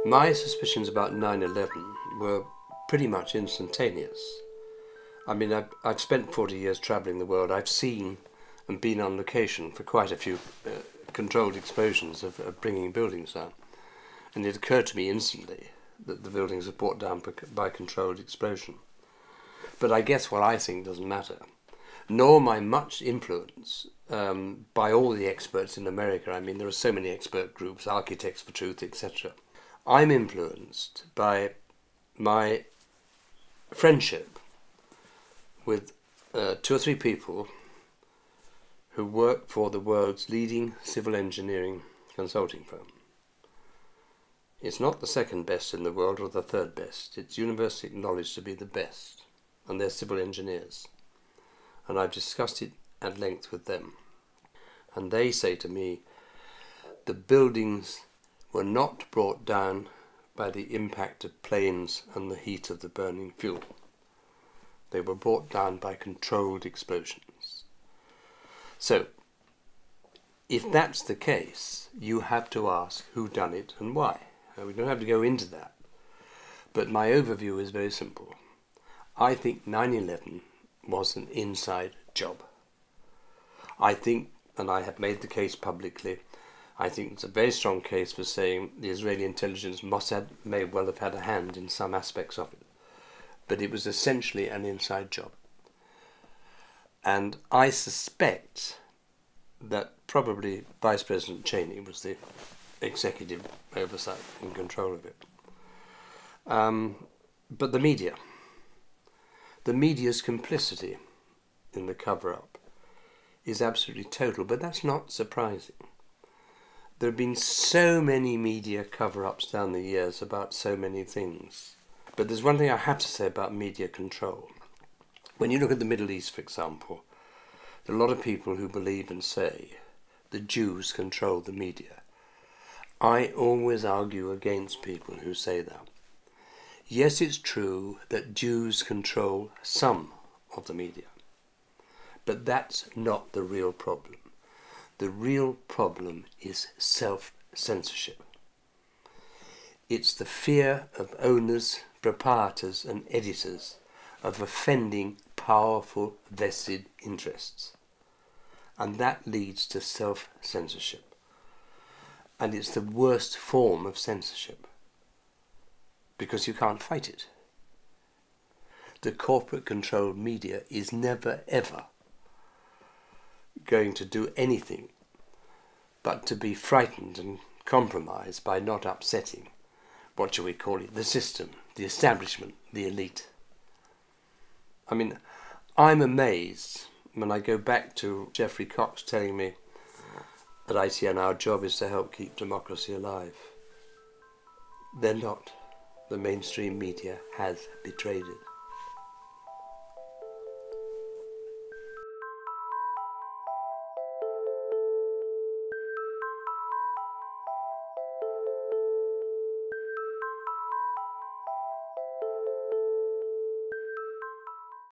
My suspicions about 9/11 were pretty much instantaneous. I mean, I've spent 40 years travelling the world. I've seen and been on location for quite a few controlled explosions of bringing buildings down. And it occurred to me instantly that the buildings are brought down by controlled explosion. But I guess what I think doesn't matter, nor my much influence by all the experts in America. I mean, there are so many expert groups, Architects for Truth, etc. I'm influenced by my friendship with 2 or 3 people who work for the world's leading civil engineering consulting firm. It's not the second best in the world or the third best. It's universally acknowledged to be the best, and they're civil engineers. And I've discussed it at length with them. And they say to me, the buildings were not brought down by the impact of planes and the heat of the burning fuel. They were brought down by controlled explosions. So, if that's the case, you have to ask who done it and why. Now, we don't have to go into that. But my overview is very simple. I think 9/11 was an inside job. I think, and I have made the case publicly, I think it's a very strong case for saying the Israeli intelligence may well have had a hand in some aspects of it. But it was essentially an inside job. And I suspect that probably Vice President Cheney was the executive oversight and control of it. But the media's complicity in the cover-up is absolutely total, but that's not surprising. There have been so many media cover-ups down the years about so many things. But there's one thing I have to say about media control. When you look at the Middle East, for example, there are a lot of people who believe and say the Jews control the media. I always argue against people who say that. Yes, it's true that Jews control some of the media, but that's not the real problem. The real problem is self-censorship. It's the fear of owners, proprietors and editors of offending powerful vested interests. And that leads to self-censorship. And it's the worst form of censorship, because you can't fight it. The corporate-controlled media is never, ever going to do anything but to be frightened and compromised by not upsetting, what shall we call it, the system, the establishment, the elite. I mean, I'm amazed when I go back to Geoffrey Cox telling me at ITN our job is to help keep democracy alive. They're not. The mainstream media has betrayed it.